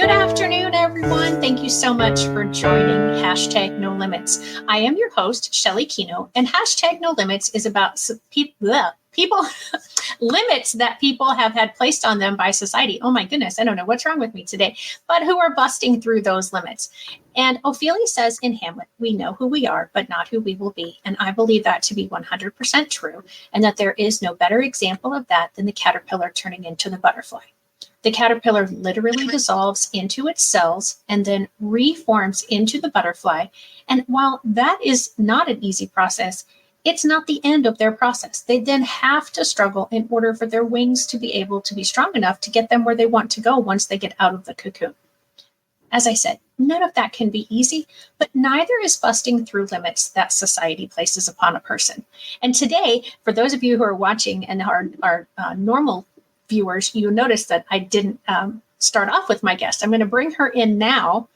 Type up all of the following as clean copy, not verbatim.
Good afternoon, everyone. Thank you so much for joining Hashtag No Limits. I am your host, Shelly Kino, and Hashtag No Limits is about people limits that people have had placed on them by society. Oh my goodness, I don't know what's wrong with me today, but who are busting through those limits. And Ophelia says in Hamlet, we know who we are, but not who we will be. And I believe that to be 100% true, and that there is no better example of that than the caterpillar turning into the butterfly. The caterpillar literally dissolves into its cells and then reforms into the butterfly. And while that is not an easy process, it's not the end of their process. They then have to struggle in order for their wings to be able to be strong enough to get them where they want to go once they get out of the cocoon. As I said, none of that can be easy, but neither is busting through limits that society places upon a person. And today, for those of you who are watching and are normal viewers, you'll notice that I didn't start off with my guest. I'm going to bring her in now.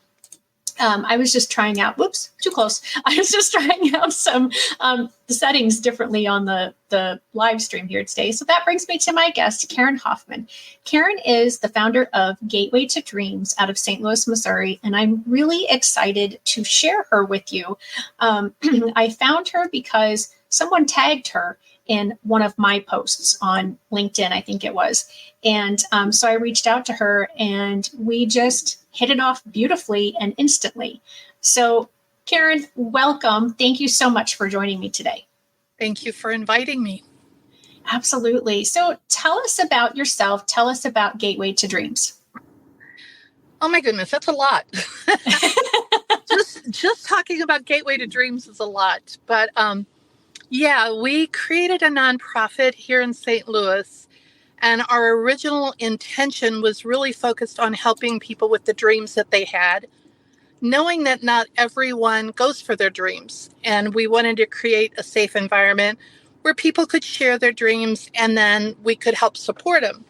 I was just trying out, whoops, too close. I was just trying out some the settings differently on the live stream here today. So that brings me to my guest, Karen Hoffman. Karen is the founder of Gateway to Dreams out of St. Louis, Missouri, and I'm really excited to share her with you. I found her because someone tagged her in one of my posts on LinkedIn, I think it was. And so I reached out to her and we just hit it off beautifully and instantly. So Karen, welcome. Thank you so much for joining me today. Thank you for inviting me. Absolutely. So tell us about yourself. Tell us about Gateway to Dreams. Oh my goodness, that's a lot. just talking about Gateway to Dreams is a lot. But yeah, we created a nonprofit here in St. Louis, and our original intention was really focused on helping people with the dreams that they had, knowing that not everyone goes for their dreams. And we wanted to create a safe environment where people could share their dreams and then we could help support them.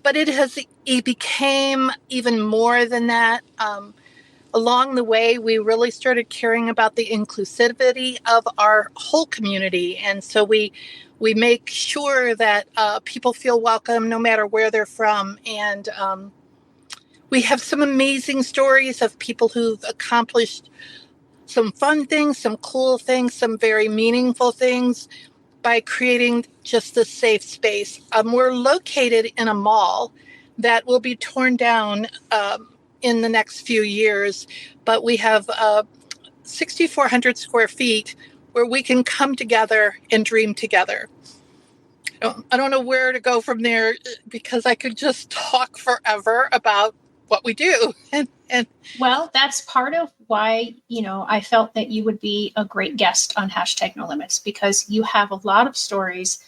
But it became even more than that. Along the way, we really started caring about the inclusivity of our whole community. And so we make sure that people feel welcome no matter where they're from. And we have some amazing stories of people who've accomplished some fun things, some cool things, some very meaningful things by creating just a safe space. We're located in a mall that will be torn down in the next few years, but we have 6,400 square feet where we can come together and dream together. I don't know where to go from there because I could just talk forever about what we do. And well, that's part of why, I felt that you would be a great guest on Hashtag No Limits, because you have a lot of stories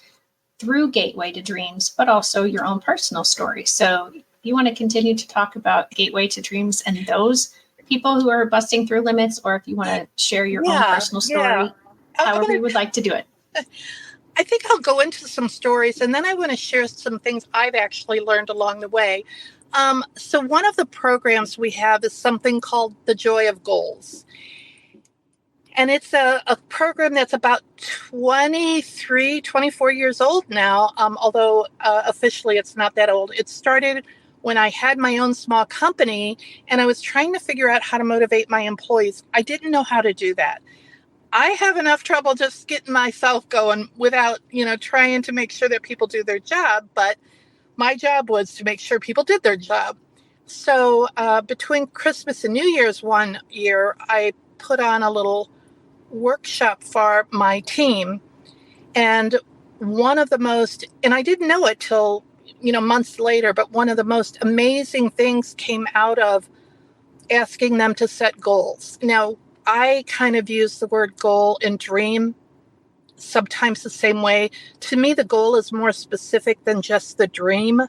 through Gateway to Dreams, but also your own personal story. So you want to continue to talk about Gateway to Dreams and those people who are busting through limits, or if you want to share your own personal story, however you would like to do it. I think I'll go into some stories and then I want to share some things I've actually learned along the way. So one of the programs we have is something called The Joy of Goals. And it's a program that's about 24 years old now, although officially it's not that old. It started when I had my own small company and I was trying to figure out how to motivate my employees. I didn't know how to do that. I have enough trouble just getting myself going without, trying to make sure that people do their job. But my job was to make sure people did their job. So between Christmas and New Year's one year, I put on a little workshop for my team. And one of the most, and I didn't know it till months later, but one of the most amazing things came out of asking them to set goals. Now, I kind of use the word goal and dream sometimes the same way. To me, the goal is more specific than just the dream,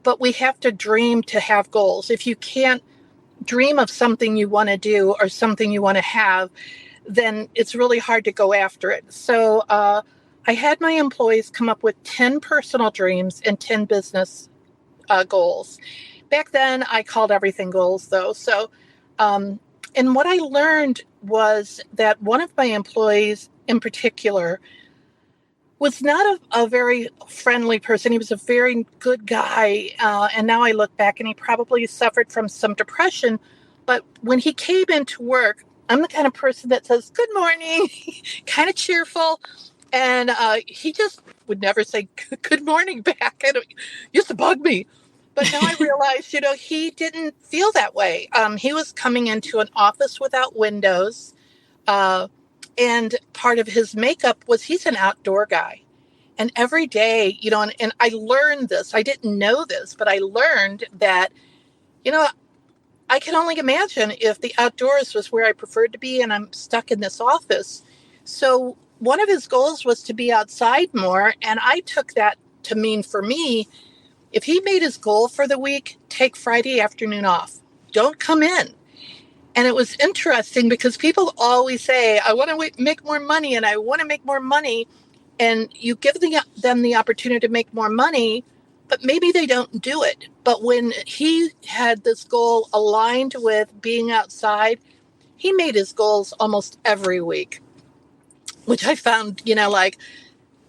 but we have to dream to have goals. If you can't dream of something you want to do or something you want to have, then it's really hard to go after it. So I had my employees come up with 10 personal dreams and 10 business goals. Back then, I called everything goals, though. So, and what I learned was that one of my employees in particular was not a very friendly person. He was a very good guy. And now I look back and he probably suffered from some depression. But when he came into work, I'm the kind of person that says, good morning, kind of cheerful. And he just would never say good morning back. And it used to bug me. But now I realize, he didn't feel that way. He was coming into an office without windows. And part of his makeup was he's an outdoor guy. And every day, and I learned this. I didn't know this, but I learned that, you know, I can only imagine if the outdoors was where I preferred to be and I'm stuck in this office. So one of his goals was to be outside more. And I took that to mean for me, if he made his goal for the week, take Friday afternoon off. Don't come in. And it was interesting because people always say, I want to make more money and I want to make more money. And you give them the opportunity to make more money, but maybe they don't do it. But when he had this goal aligned with being outside, he made his goals almost every week, which I found, like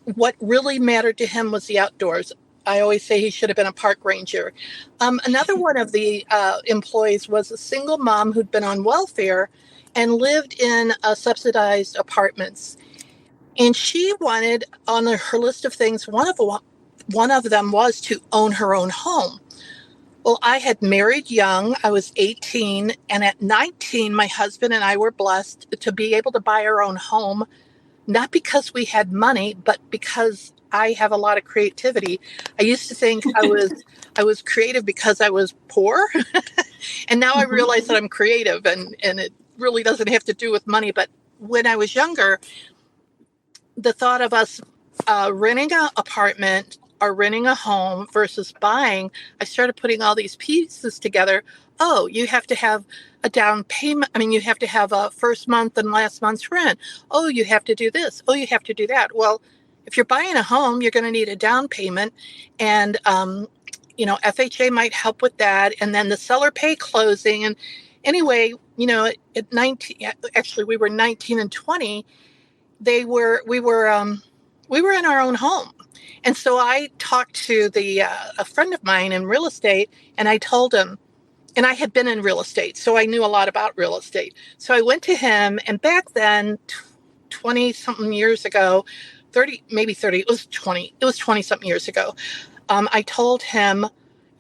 what really mattered to him was the outdoors. I always say he should have been a park ranger. Another one of the employees was a single mom who'd been on welfare and lived in subsidized apartments. And she wanted on her list of things, one of them was to own her own home. Well, I had married young. I was 18. And at 19, my husband and I were blessed to be able to buy our own home, not because we had money, but because I have a lot of creativity. I used to think I was creative because I was poor. And now I realize that I'm creative and it really doesn't have to do with money. But when I was younger, the thought of us renting an apartment or renting a home versus buying, I started putting all these pieces together. Oh, you have to have a down payment. I mean, you have to have a first month and last month's rent. Oh, you have to do this. Oh, you have to do that. Well, if you're buying a home, you're going to need a down payment. And, FHA might help with that. And then the seller pay closing. And anyway, at 19, actually, we were 19 and 20. We were in our own home. And so I talked to a friend of mine in real estate, and I told him, and I had been in real estate, so I knew a lot about real estate. So I went to him, and back then, 20 something years ago, 30, maybe 30, it was 20 something years ago. I told him,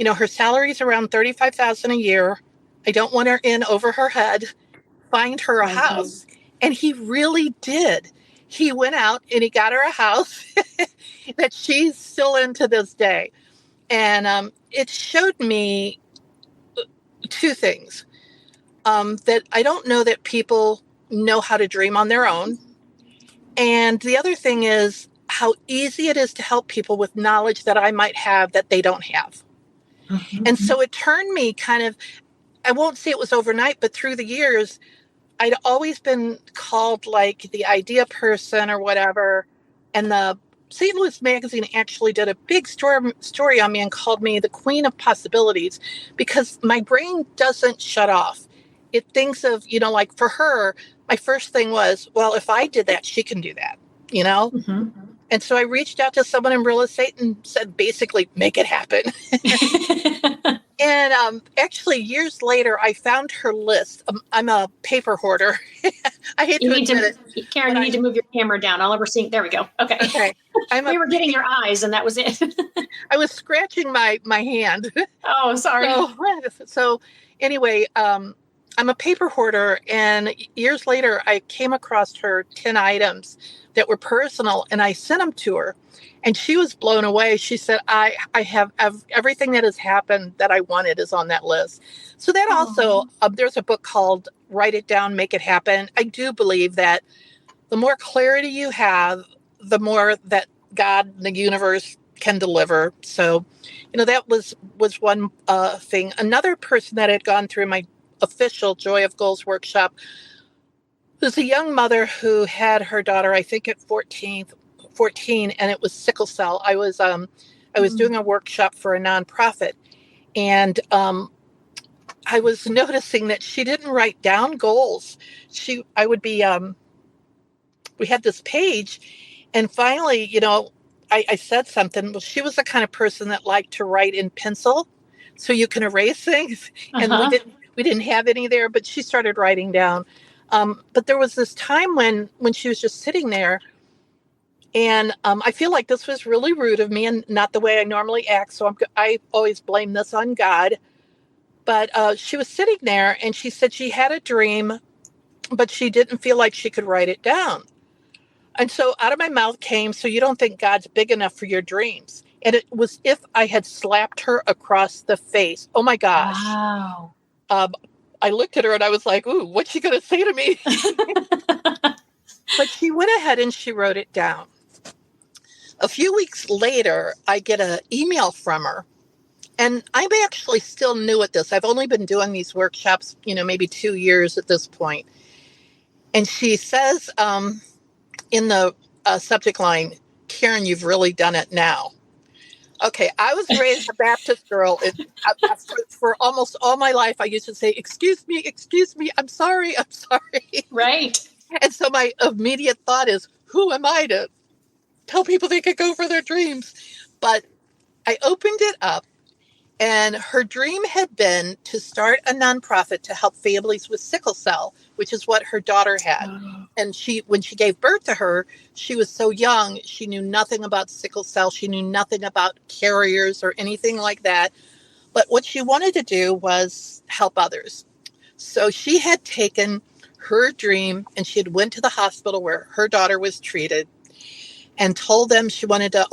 her salary is around 35,000 a year. I don't want her in over her head. Find her a house. And he really did. He went out and he got her a house that she's still in to this day. And it showed me two things. That I don't know that people know how to dream on their own. And the other thing is how easy it is to help people with knowledge that I might have that they don't have. Mm-hmm. And so it turned me I won't say it was overnight, but through the years, I'd always been called like the idea person or whatever. And the St. Louis Magazine actually did a big story on me and called me the queen of possibilities because my brain doesn't shut off. It thinks of, like for her, my first thing was, well, if I did that, she can do that, Mm-hmm. And so I reached out to someone in real estate and said, basically, make it happen. And actually, years later, I found her list. I'm a paper hoarder. I hate to admit it. Karen, you need to move your camera down. All we're seeing. There we go. Okay. We were getting your eyes, and that was it. I was scratching my hand. Oh, sorry. So anyway, I'm a paper hoarder. And years later, I came across her 10 items that were personal, and I sent them to her. And she was blown away. She said, I have everything that has happened that I wanted is on that list. So that also, there's a book called Write It Down, Make It Happen. I do believe that the more clarity you have, the more that God, the universe can deliver. So, that was one thing. Another person that had gone through my official Joy of Goals workshop was a young mother who had her daughter, I think at 14, and it was sickle cell. I was doing a workshop for a nonprofit, and I was noticing that she didn't write down goals. We had this page, And finally, I said something. Well, she was the kind of person that liked to write in pencil, so you can erase things. And Uh-huh. we didn't have any there, but she started writing down. But there was this time when she was just sitting there, and I feel like this was really rude of me and not the way I normally act. So I always blame this on God. But she was sitting there, and she said she had a dream, but she didn't feel like she could write it down. And so out of my mouth came, "So you don't think God's big enough for your dreams?" And it was if I had slapped her across the face. Oh my gosh. Wow. Um, I looked at her and I was like, "Ooh, what's she going to say to me?" But she went ahead and she wrote it down. A few weeks later, I get an email from her. And I'm actually still new at this. I've only been doing these workshops, maybe 2 years at this point. And she says in the subject line, "Karen, you've really done it now." Okay, I was raised a Baptist girl. For almost all my life, I used to say, excuse me, I'm sorry, I'm sorry." Right. And so my immediate thought is, who am I to tell people they could go for their dreams? But I opened it up, and her dream had been to start a nonprofit to help families with sickle cell, which is what her daughter had. Oh. And when she gave birth to her, she was so young, she knew nothing about sickle cell. She knew nothing about carriers or anything like that. But what she wanted to do was help others. So she had taken her dream and she had went to the hospital where her daughter was treated and told them she wanted to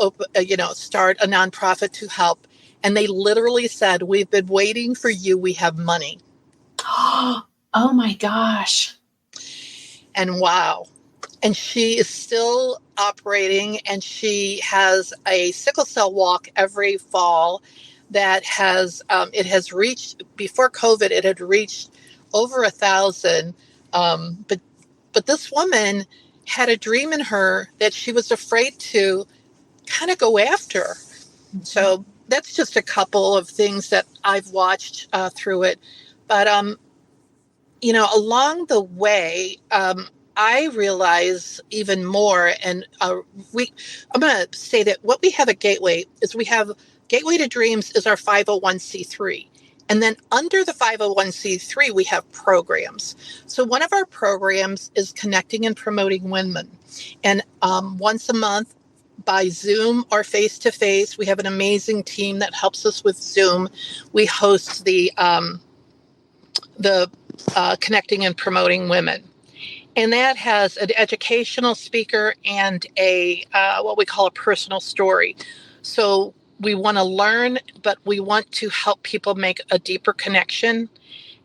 start a nonprofit to help. And they literally said, "We've been waiting for you. We have money." Oh my gosh. And wow. And she is still operating, and she has a sickle cell walk every fall that it has reached, before COVID, it had reached over 1,000. But this woman had a dream in her that she was afraid to kind of go after. So that's just a couple of things that I've watched through it. But, along the way, I realize even more, and I'm going to say that what we have at Gateway is we have Gateway to Dreams is our 501c3. And then under the 501c3, we have programs. So one of our programs is Connecting and Promoting Women. And once a month, by Zoom or face-to-face, we have an amazing team that helps us with Zoom. We host the Connecting and Promoting Women. And that has an educational speaker and a what we call a personal story. So we want to learn, but we want to help people make a deeper connection.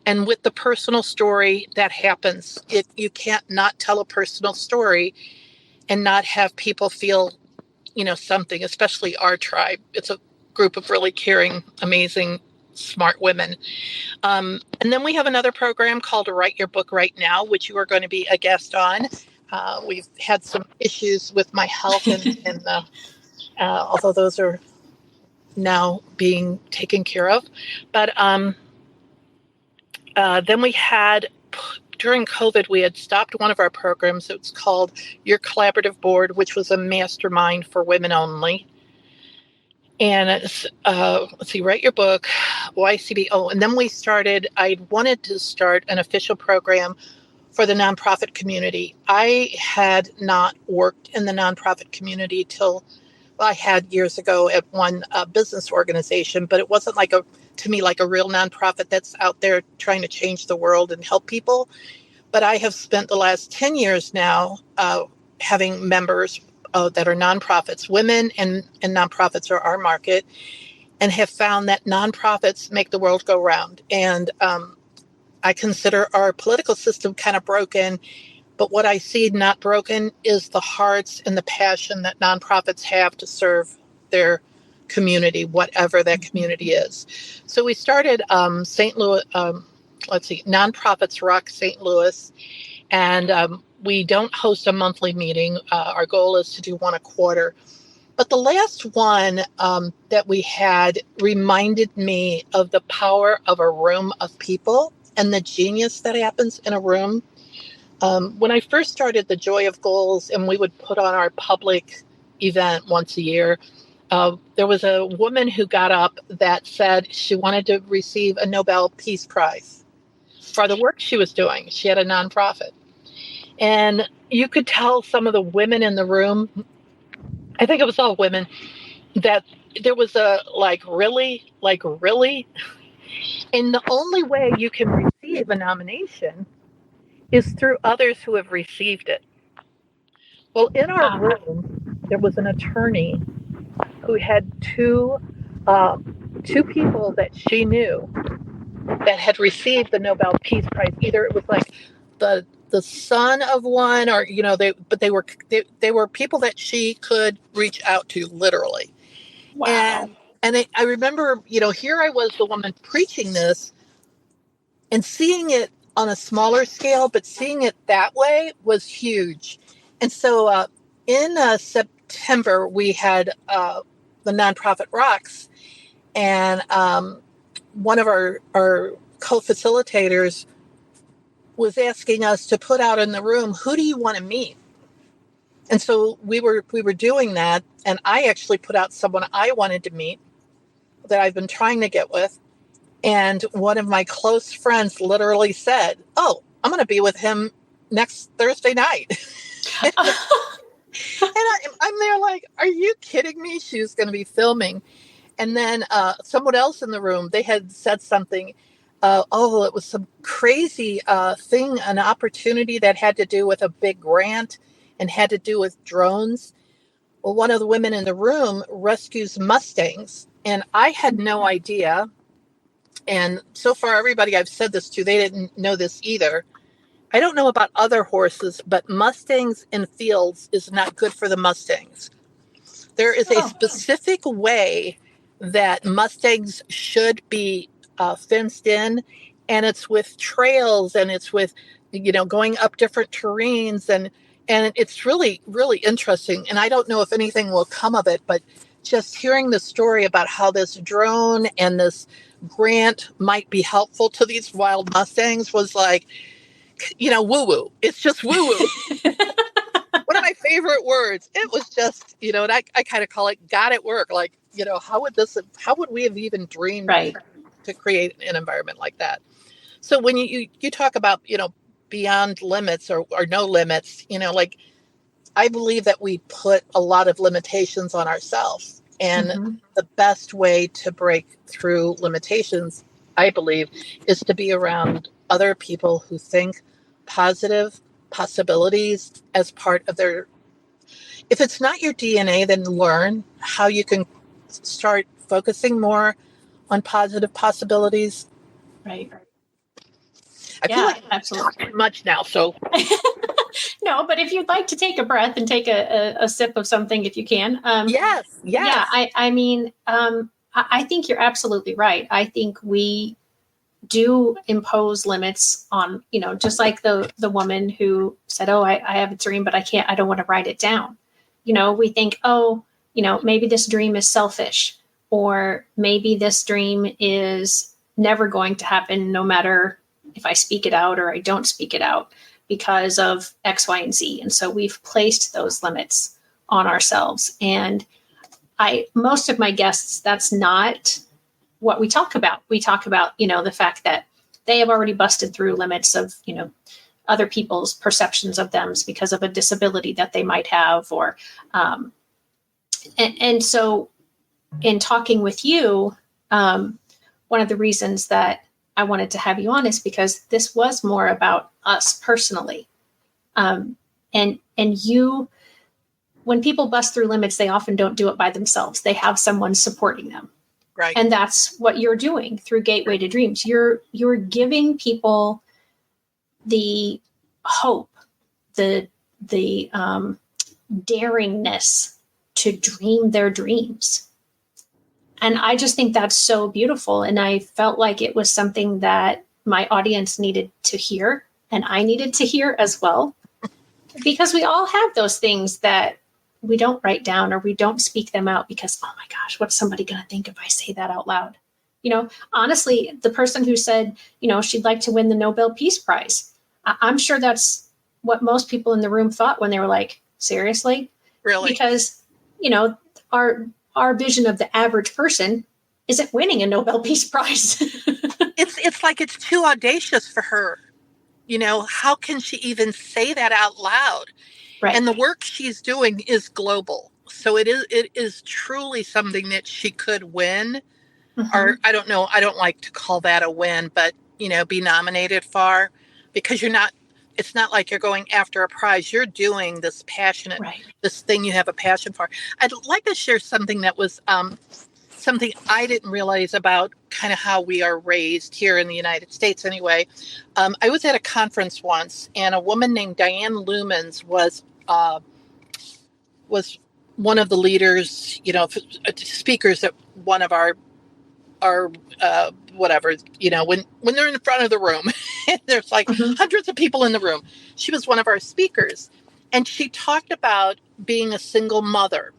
And with the personal story, that happens. You can't not tell a personal story and not have people feel, something, especially our tribe. It's a group of really caring, amazing, smart women. And then we have another program called Write Your Book Right Now, which you are going to be a guest on. We've had some issues with my health, and although those are now being taken care of. But then we had, during COVID, we had stopped one of our programs. It was called Your Collaborative Board, which was a mastermind for women only. And it's, let's see, Write Your Book, YCB. Oh, and then I wanted to start an official program for the nonprofit community. I had not worked in the nonprofit community till I had years ago at one business organization, but it wasn't to me, like a real nonprofit that's out there trying to change the world and help people. But I have spent the last 10 years now having members that are nonprofits. Women and nonprofits are our market, and have found that nonprofits make the world go round. And I consider our political system kind of broken, but what I see not broken is the hearts and the passion that nonprofits have to serve their community, whatever that community is. So we started St. Louis, Nonprofits Rock St. Louis, and we don't host a monthly meeting. Our goal is to do one a quarter. But the last one that we had reminded me of the power of a room of people and the genius that happens in a room. When I first started the Joy of Goals, and we would put on our public event once a year, there was a woman who got up that said she wanted to receive a Nobel Peace Prize for the work she was doing. She had a nonprofit. And you could tell some of the women in the room, I think it was all women, that there was a really? And the only way you can receive a nomination is through others who have received it. Well, in our room, there was an attorney who had two people that she knew that had received the Nobel Peace Prize. Either it was like the son of one, or they were people that she could reach out to, literally. Wow. And I remember, here I was, the woman preaching this, and seeing it on a smaller scale, but seeing it that way was huge. And so in September, we had the nonprofit Rocks, and one of our co-facilitators was asking us to put out in the room, who do you want to meet? And so we were doing that, and I actually put out someone I wanted to meet that I've been trying to get with. And one of my close friends literally said, "Oh, I'm going to be with him next Thursday night." And I'm there like, are you kidding me? She was going to be filming. And then someone else in the room, they had said something. It was some crazy thing, an opportunity that had to do with a big grant and had to do with drones. Well, one of the women in the room rescues Mustangs, and I had no idea. And so far, everybody I've said this to, they didn't know this either. I don't know about other horses, but Mustangs in fields is not good for the Mustangs. There is a specific way that Mustangs should be fenced in, and it's with trails, and it's with, going up different terrains, and it's really, really interesting. And I don't know if anything will come of it, but just hearing the story about how this drone and this grant might be helpful to these wild Mustangs was like, woo-woo. It's just woo-woo. One of my favorite words. It was just, and I kind of call it God at work. Like, how would we have even dreamed to create an environment like that? So when you talk about, beyond limits or no limits, I believe that we put a lot of limitations on ourselves. And the best way to break through limitations, I believe, is to be around other people who think positive possibilities as part of their. If it's not your DNA, then learn how you can start focusing more on positive possibilities. Right. I feel like I'm talking too much now, so. No, but if you'd like to take a breath and take a sip of something, if you can. Yes. Yeah, I think you're absolutely right. I think we do impose limits on, just like the woman who said, "Oh, I have a dream, but I don't want to write it down." We think, "Oh, maybe this dream is selfish, or maybe this dream is never going to happen, no matter if I speak it out or I don't speak it out, because of X, Y, and Z." And so we've placed those limits on ourselves. And most of my guests, that's not what we talk about. We talk about, the fact that they have already busted through limits of, other people's perceptions of them because of a disability that they might have, or, and so in talking with you, one of the reasons that I wanted to have you on is because this was more about us personally. And you, when people bust through limits, they often don't do it by themselves. They have someone supporting them. Right. And that's what you're doing through Gateway to Dreams. You're giving people the hope, the daringness to dream their dreams. And I just think that's so beautiful. And I felt like it was something that my audience needed to hear, and I needed to hear as well, because we all have those things that we don't write down or we don't speak them out because, oh my gosh, what's somebody going to think if I say that out loud? Honestly, the person who said, she'd like to win the Nobel Peace Prize, I'm sure that's what most people in the room thought when they were like, seriously? Really? Because, you know, our vision of the average person isn't winning a Nobel Peace Prize. It's like it's too audacious for her. You know, how can she even say that out loud? Right. And the work she's doing is global. So it is truly something that she could win. Or I don't know, I don't like to call that a win, but you know, be nominated for, because it's not like you're going after a prize. You're doing this passionate, Right. this thing you have a passion for. I'd like to share something that was something I didn't realize about kind of how we are raised here in the United States anyway. I was at a conference once, and a woman named Diane Lumens was one of the leaders, you know, speakers at one of our whatever, you know, when they're in front of the room, there's like hundreds of people in the room. She was one of our speakers, and she talked about being a single mother.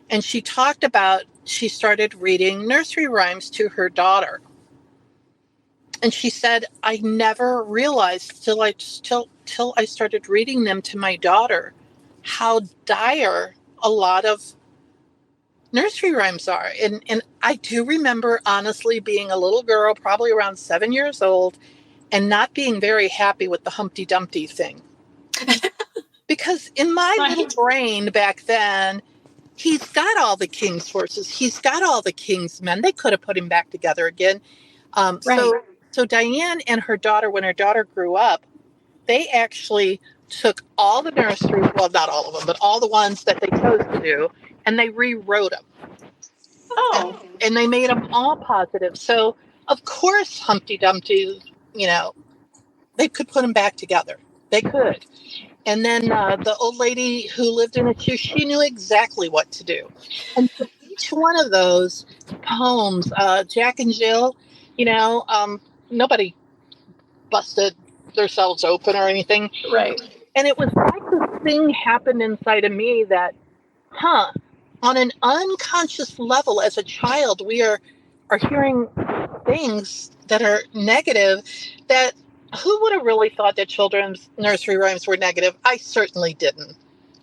And she talked about she started reading nursery rhymes to her daughter. And she said, I never realized till I started reading them to my daughter how dire a lot of nursery rhymes are. And I do remember honestly being a little girl, probably around 7 years old, and not being very happy with the Humpty Dumpty thing. Because in my little brain back then, he's got all the king's horses. He's got all the king's men. They could have put him back together again. So Diane and her daughter, when her daughter grew up, they actually took all the nursery, well, not all of them, but all the ones that they chose to do, and they rewrote them. Oh. And they made them all positive. So, of course, Humpty Dumpty, you know, they could put them back together. They could. And then the old lady who lived in a shoe, she knew exactly what to do. And for each one of those poems, Jack and Jill, you know, nobody busted themselves open or anything. Right. And it was like this thing happened inside of me that, on an unconscious level as a child, we are hearing things that are negative that who would have really thought that children's nursery rhymes were negative? I certainly didn't.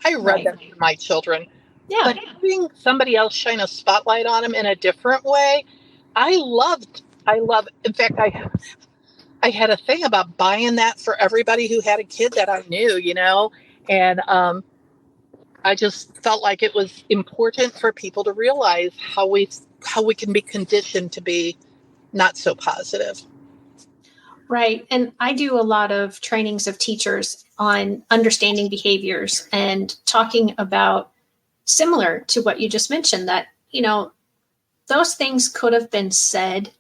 I read them to my children. Yeah. But having somebody else shine a spotlight on them in a different way, I love. In fact, I had a thing about buying that for everybody who had a kid that I knew, you know, and I just felt like it was important for people to realize how we can be conditioned to be not so positive. Right. And I do a lot of trainings of teachers on understanding behaviors and talking about similar to what you just mentioned, that, you know, those things could have been said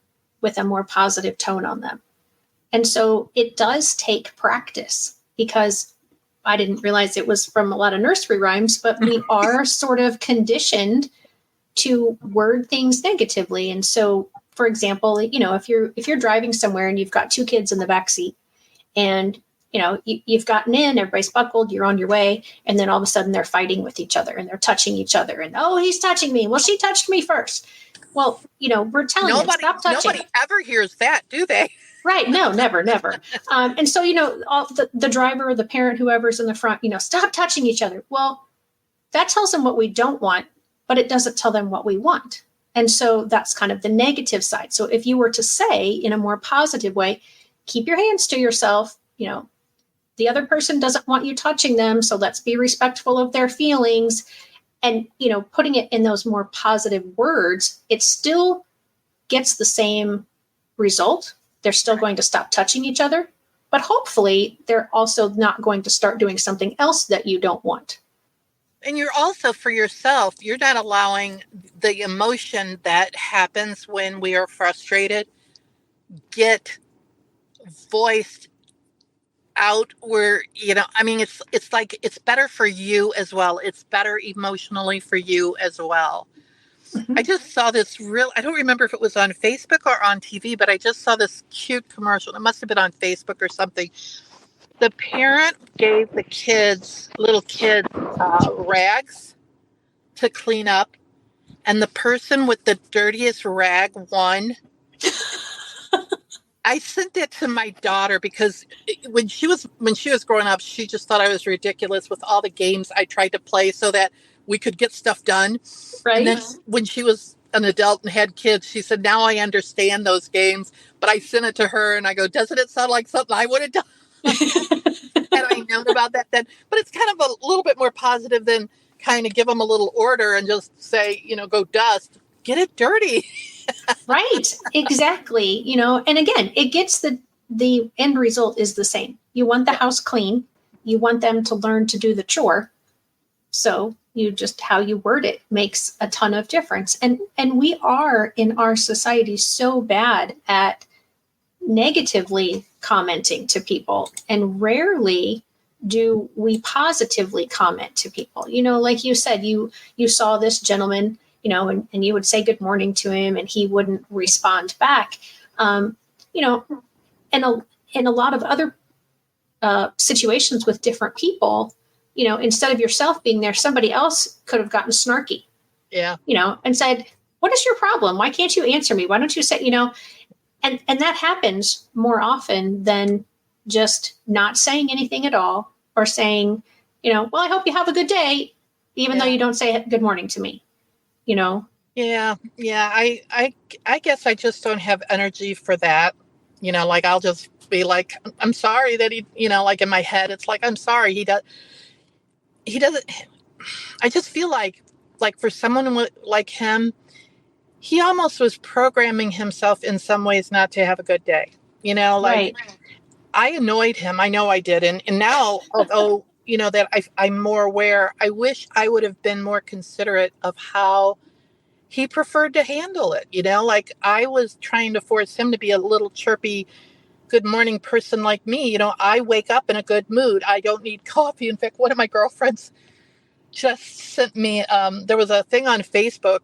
with a more positive tone on them. And so it does take practice, because I didn't realize it was from a lot of nursery rhymes, but we are sort of conditioned to word things negatively. And so, for example, you know, if you're driving somewhere and you've got two kids in the back seat, and you know you've gotten in, everybody's buckled, you're on your way, and then all of a sudden they're fighting with each other and they're touching each other, and oh, he's touching me. Well, she touched me first. Well, you know, we're telling them, stop touching. Nobody ever hears that, do they? Right. No, never. And so, you know, all the driver or the parent, whoever's in the front, you know, stop touching each other. Well, that tells them what we don't want, but it doesn't tell them what we want. And so that's kind of the negative side. So if you were to say in a more positive way, keep your hands to yourself, you know, the other person doesn't want you touching them, so let's be respectful of their feelings. And, you know, putting it in those more positive words, it still gets the same result. They're still going to stop touching each other, but hopefully they're also not going to start doing something else that you don't want. And you're also, for yourself, you're not allowing the emotion that happens when we are frustrated get voiced out, where, you know, I mean, it's like, it's better for you as well. It's better emotionally for you as well. I just saw this I don't remember if it was on Facebook or on TV, but I just saw this cute commercial. It must have been on Facebook or something. The parent gave the little kids, rags to clean up, and the person with the dirtiest rag won. I sent it to my daughter because when she was growing up, she just thought I was ridiculous with all the games I tried to play so that we could get stuff done. And then Right. when she was an adult and had kids, she said, "Now I understand those games." But I sent it to her and I go, "Doesn't it sound like something I would have done had I known about that then?" But it's kind of a little bit more positive than kind of give them a little order and just say, go dust, get it dirty. Right. Exactly. And again, it gets the end result is the same. You want the house clean. You want them to learn to do the chore. So you just how you word it makes a ton of difference. And we are in our society so bad at negatively commenting to people, and rarely do we positively comment to people. Like you said, you saw this gentleman, and you would say good morning to him and he wouldn't respond back. um, you know and in a lot of other situations with different people, instead of yourself being there, somebody else could have gotten snarky, Yeah. and said, what is your problem? Why can't you answer me? Why don't you say, and that happens more often than just not saying anything at all, or saying, well, I hope you have a good day, even though Yeah. you don't say good morning to me. Yeah. Yeah. I guess I just don't have energy for that. Like I'll just be like, I'm sorry that like in my head, it's like, I'm sorry. He doesn't, I just feel like for someone like him, he almost was programming himself in some ways not to have a good day. Like Right. I annoyed him. I know I did. And now, although, that I'm more aware, I wish I would have been more considerate of how he preferred to handle it. Like I was trying to force him to be a little chirpy, good morning person like me. I wake up in a good mood. I don't need coffee. In fact, one of my girlfriends just sent me, there was a thing on Facebook.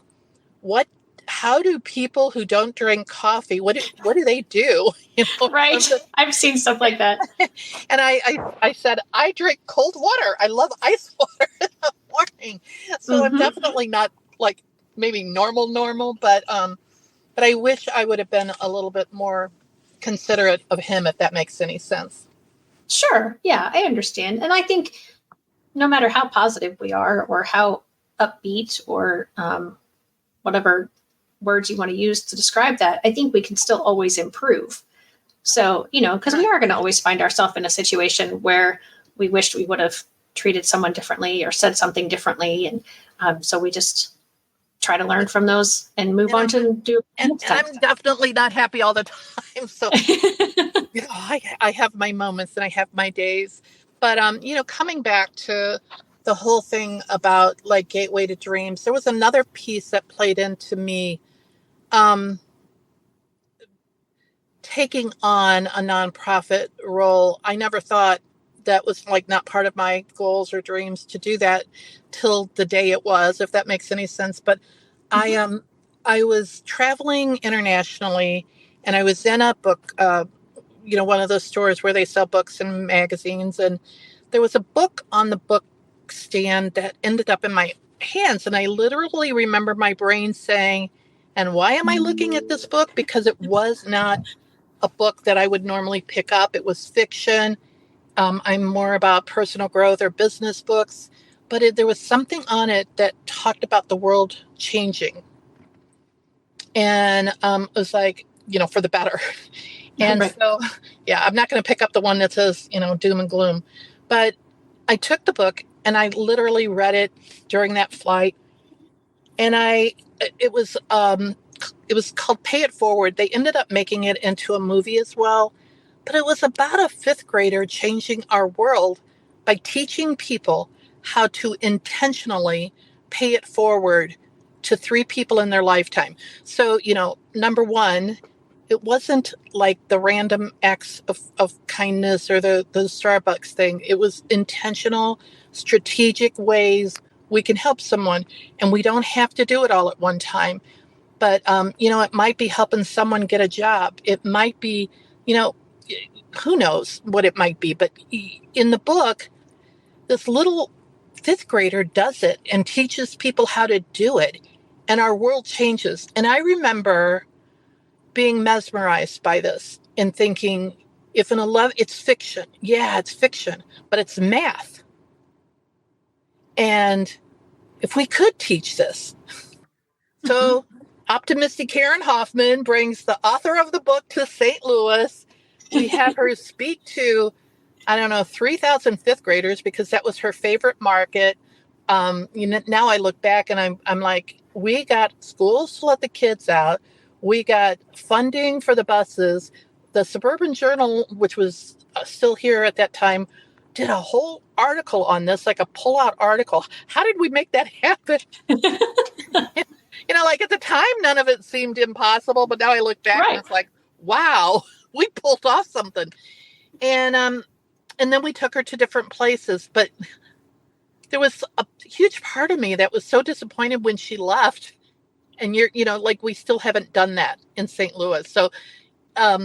What, how do people who don't drink coffee, what do they do? Right. I've seen stuff like that. And I said, I drink cold water. I love ice water in the morning. So I'm Mm-hmm. definitely not like maybe normal, but I wish I would have been a little bit more considerate of him, if that makes any sense. Sure. Yeah, I understand. And I think no matter how positive we are, or how upbeat, or whatever words you want to use to describe that, I think we can still always improve. So, because we are going to always find ourselves in a situation where we wished we would have treated someone differently or said something differently. And so we just try to learn from those and move on to do And next time. I'm definitely not happy all the time. So I have my moments and I have my days. But coming back to the whole thing about like Gateway to Dreams, there was another piece that played into me. Um, Taking on a nonprofit role, I never thought that was like not part of my goals or dreams to do that till the day it was, if that makes any sense. But I was traveling internationally and I was in a book, one of those stores where they sell books and magazines, and there was a book on the book stand that ended up in my hands, and I literally remember my brain saying, and why am I looking at this book? Because it was not a book that I would normally pick up. It was fiction. I'm more about personal growth or business books, but there was something on it that talked about the world changing. And it was like, for the better. And Right. so, yeah, I'm not going to pick up the one that says, doom and gloom. But I took the book and I literally read it during that flight. And it was called Pay It Forward. They ended up making it into a movie as well. But it was about a fifth grader changing our world by teaching people how to intentionally pay it forward to three people in their lifetime. So, number one, it wasn't like the random acts of kindness or the Starbucks thing. It was intentional, strategic ways we can help someone. And we don't have to do it all at one time. But, it might be helping someone get a job. It might be, who knows what it might be. But in the book, this little fifth grader does it and teaches people how to do it. And our world changes. And I remember being mesmerized by this. and thinking, if an 11, it's fiction. Yeah, it's fiction, but it's math. And if we could teach this. So optimistic Karen Hoffman brings the author of the book to St. Louis. We have her speak to, I don't know, 3,000 fifth graders because that was her favorite market. Now I look back and I'm like, we got schools to let the kids out. We got funding for the buses. The Suburban Journal, which was still here at that time, did a whole article on this, like a pull-out article. How did we make that happen? Like at the time, none of it seemed impossible, but now I look back and it's like, wow, we pulled off something. And then we took her to different places, but there was a huge part of me that was so disappointed when she left. And like we still haven't done that in St. Louis. So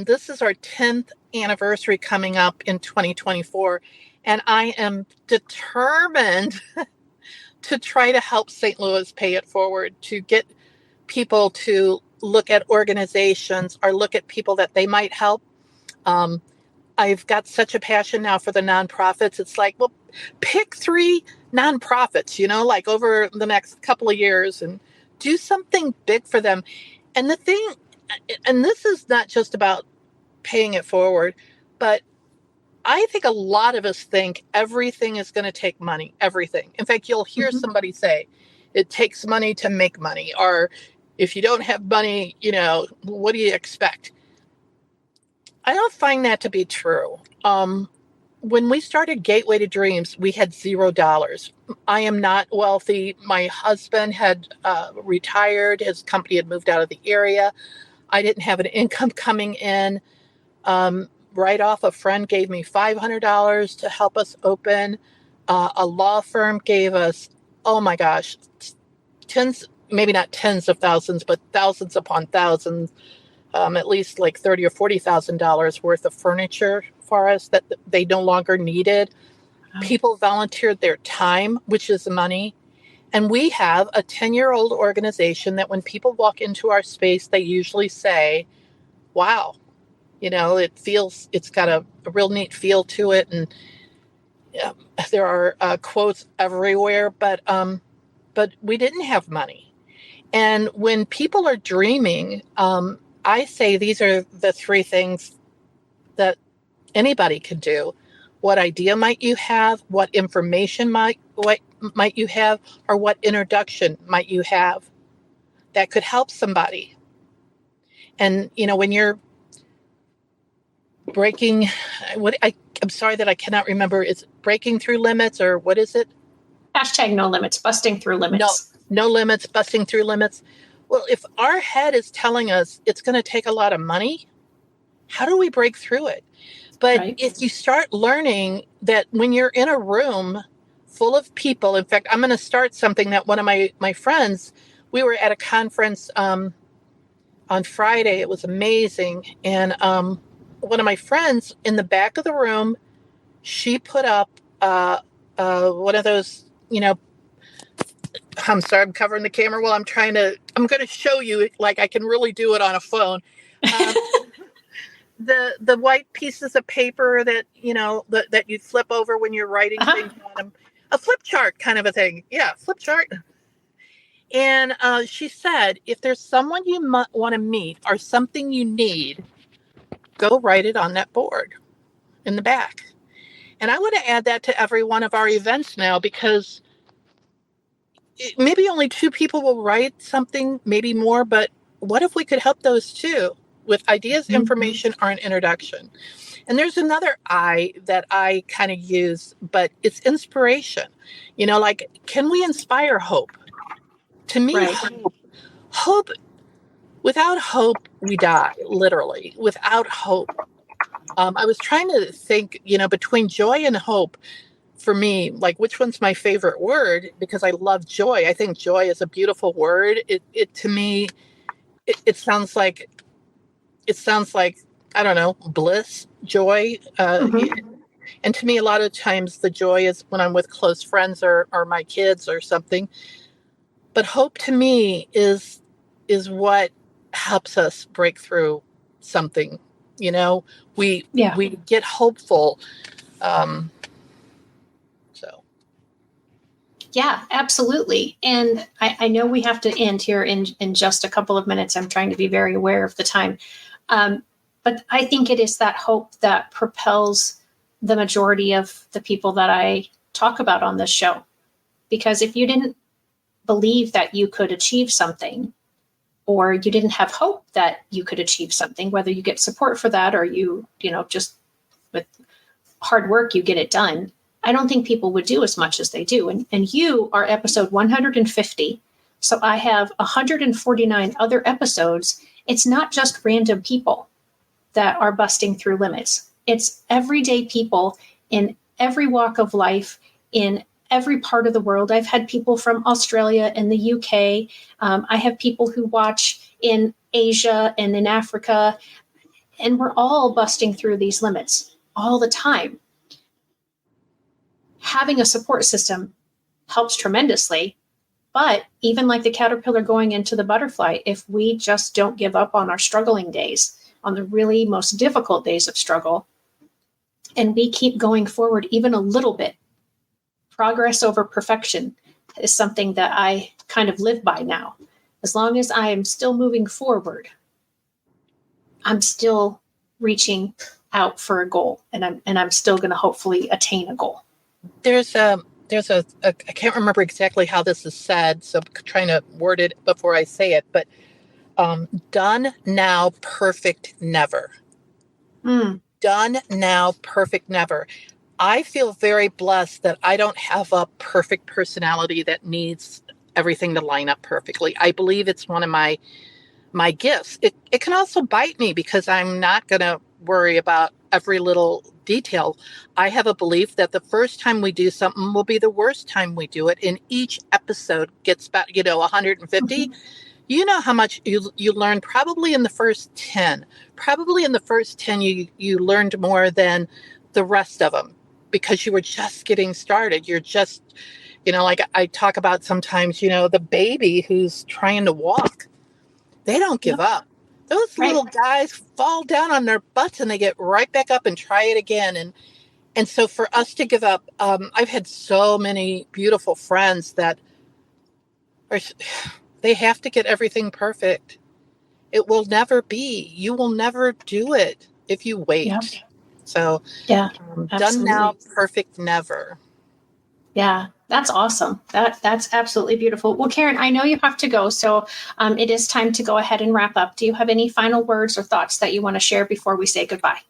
this is our 10th anniversary coming up in 2024. And I am determined to try to help St. Louis pay it forward, to get people to look at organizations or look at people that they might help. I've got such a passion now for the nonprofits. It's like, well, pick 3 nonprofits, like over the next couple of years and do something big for them. And this is not just about paying it forward, but I think a lot of us think everything is going to take money, everything. In fact, you'll hear somebody say, it takes money to make money, or if you don't have money, what do you expect? I don't find that to be true. When we started Gateway to Dreams, we had $0. I am not wealthy. My husband had retired. His company had moved out of the area. I didn't have an income coming in. Right off, a friend gave me $500 to help us open. A law firm gave us, oh my gosh, maybe not tens of thousands, but thousands upon thousands. At least like $30,000 or $40,000 worth of furniture for us that they no longer needed. Wow. People volunteered their time, which is money. And we have a 10-year-old organization that when people walk into our space, they usually say, wow, it's got a real neat feel to it. And there are quotes everywhere, but we didn't have money. And when people are dreaming, I say these are the 3 things that anybody can do. What idea might you have? What information might you have? Or what introduction might you have that could help somebody? And, when you're breaking, I'm sorry that I cannot remember, is it breaking through limits or what is it? #no limits, busting through limits. No limits, busting through limits. Well, if our head is telling us it's going to take a lot of money, how do we break through it? But if you start learning that when you're in a room full of people, in fact, I'm going to start something that one of my friends, we were at a conference on Friday. It was amazing. And one of my friends in the back of the room, she put up one of those, I'm sorry, I'm covering the camera while I'm going to show you like I can really do it on a phone. The white pieces of paper that, that you flip over when you're writing things on them. A flip chart kind of a thing. Yeah, flip chart. And she said, if there's someone you want to meet or something you need, go write it on that board in the back. And I want to add that to every one of our events now because maybe only 2 people will write something, maybe more, but what if we could help those 2 with ideas, information, or an introduction? And there's another I that I kind of use, but it's inspiration. Like, can we inspire hope? To me, hope, without hope, we die, literally. Without hope. I was trying to think, between joy and hope, for me, like which one's my favorite word, because I love joy. I think joy is a beautiful word. It to me, it sounds like, I don't know, bliss, joy. And to me, a lot of times the joy is when I'm with close friends or my kids or something. But hope to me is what helps us break through something You know, we Yeah. we get hopeful. Um, so Yeah, absolutely. And I know we have to end here in just a couple of minutes. I'm trying to be very aware of the time. Um, but I think it is that hope that propels the majority of the people that I talk about on this show. Because if you didn't believe that you could achieve something, or you didn't have hope that you could achieve something, whether you get support for that or just with hard work, you get it done. I don't think people would do as much as they do. And you are episode 150. So I have 149 other episodes. It's not just random people that are busting through limits. It's everyday people in every walk of life, in every part of the world. I've had people from Australia and the UK. I have people who watch in Asia and in Africa, and we're all busting through these limits all the time. Having a support system helps tremendously. But even like the caterpillar going into the butterfly, if we just don't give up on our struggling days, on the really most difficult days of struggle, and we keep going forward even a little bit, progress over perfection is something that I kind of live by now. As long as I am still moving forward, I'm still reaching out for a goal, and I'm still going to hopefully attain a goal. there's a I can't remember exactly how this is said, so I'm trying to word it before I say it, but done now, perfect never. Mm. Done now, perfect never. I feel very blessed that I don't have a perfect personality that needs everything to line up perfectly. I believe it's one of my gifts. It can also bite me because I'm not going to worry about every little detail. I have a belief that the first time we do something will be the worst time we do it, and each episode gets back, 150. Mm-hmm. You know how much you learn probably in the first 10. Probably in the first 10 you learned more than the rest of them because you were just getting started. You're just, like I talk about sometimes, the baby who's trying to walk. They don't give Yep. up. Those Right. little guys fall down on their butts and they get right back up and try it again. And so for us to give up, I've had so many beautiful friends that are, they have to get everything perfect. It will never be. You will never do it if you Yeah. wait. So Yeah. done now, Absolutely. perfect never. Yeah, that's awesome. That's absolutely beautiful. Well, Karen, I know you have to go, so it is time to go ahead and wrap up. Do you have any final words or thoughts that you want to share before we say goodbye?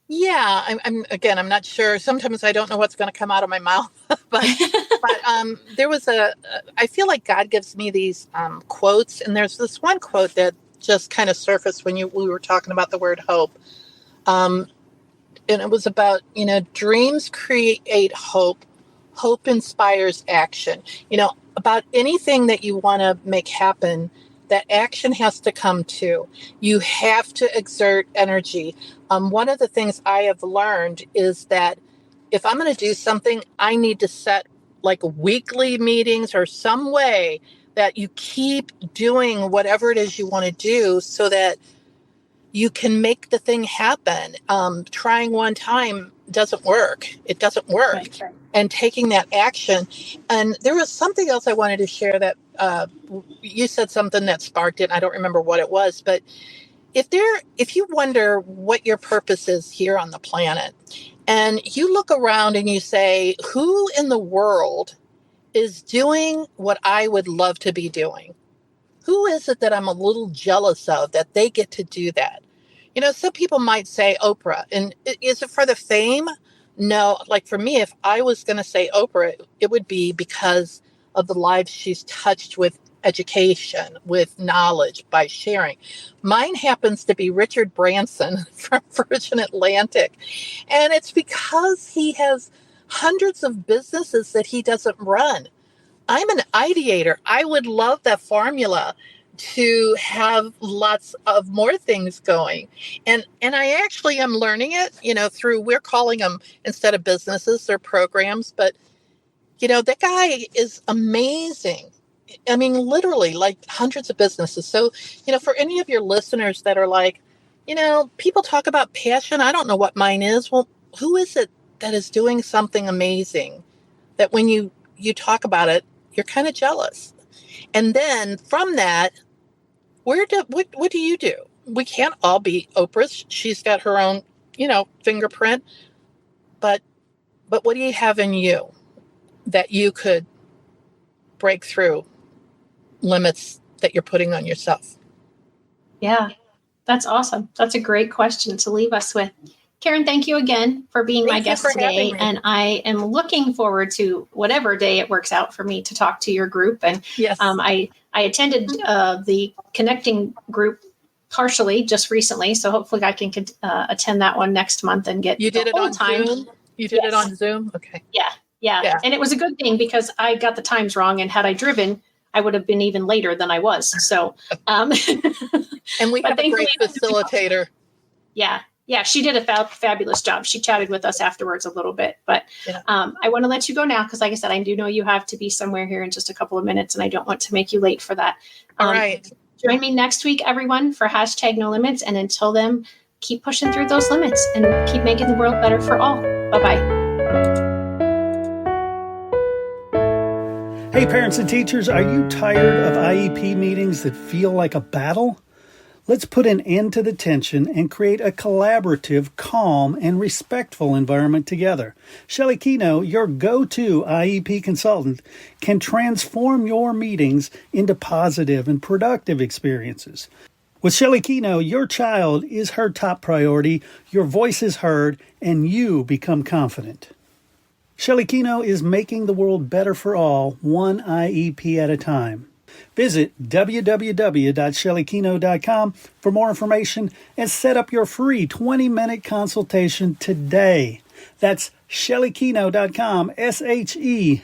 Yeah, I'm not sure. Sometimes I don't know what's going to come out of my mouth, but there was I feel like God gives me these quotes, and there's this one quote that just kind of surfaced when we were talking about the word hope. Um, and it was about, dreams create hope. Hope inspires action. About anything that you want to make happen, that action has to come too. You have to exert energy. One of the things I have learned is that if I'm going to do something, I need to set like weekly meetings or some way that you keep doing whatever it is you want to do so that you can make the thing happen. Trying one time doesn't work. It doesn't work. Right. And taking that action. And there was something else I wanted to share that you said something that sparked it. I don't remember what it was, but if you wonder what your purpose is here on the planet, and you look around and you say, who in the world is doing what I would love to be doing? Who is it that I'm a little jealous of that they get to do that? Some people might say Oprah. And is it for the fame? No. Like for me, if I was going to say Oprah, it would be because of the lives she's touched with education, with knowledge, by sharing. Mine happens to be Richard Branson from Virgin Atlantic. And it's because he has hundreds of businesses that he doesn't run. I'm an ideator. I would love that formula to have lots of more things going. And I actually am learning it, through, we're calling them, instead of businesses, they're programs, but that guy is amazing. I mean, literally like hundreds of businesses. So, for any of your listeners that are like, People talk about passion. I don't know what mine is. Well, who is it that is doing something amazing that when you talk about it, you're kind of jealous? And then from that, what do you do? We can't all be Oprah. She's got her own, fingerprint. But what do you have in you that you could break through limits that you're putting on yourself? Yeah, that's awesome. That's a great question to leave us with. Karen, thank you again for being my guest today. And I am looking forward to whatever day it works out for me to talk to your group. And yes. I attended the connecting group partially just recently. So hopefully I can attend that one next month and get you did it on time. Zoom? You did it on Zoom? Okay. Yeah. And it was a good thing because I got the times wrong. And had I driven, I would have been even later than I was. So, and we have a great facilitator. Yeah, she did a fabulous job. She chatted with us afterwards a little bit, but I want to let you go now because, like I said, I do know you have to be somewhere here in just a couple of minutes, and I don't want to make you late for that. All right. Join me next week, everyone, for #NoLimits. And until then, keep pushing through those limits and keep making the world better for all. Bye-bye. Hey, parents and teachers, are you tired of IEP meetings that feel like a battle? Let's put an end to the tension and create a collaborative, calm, and respectful environment together. Shelley Kino, your go-to IEP consultant, can transform your meetings into positive and productive experiences. With Shelley Kino, your child is her top priority, your voice is heard, and you become confident. Shelley Kino is making the world better for all, one IEP at a time. Visit www.shelleykino.com for more information and set up your free 20-minute consultation today. That's shelleykino.com, SHELLEYKENOW.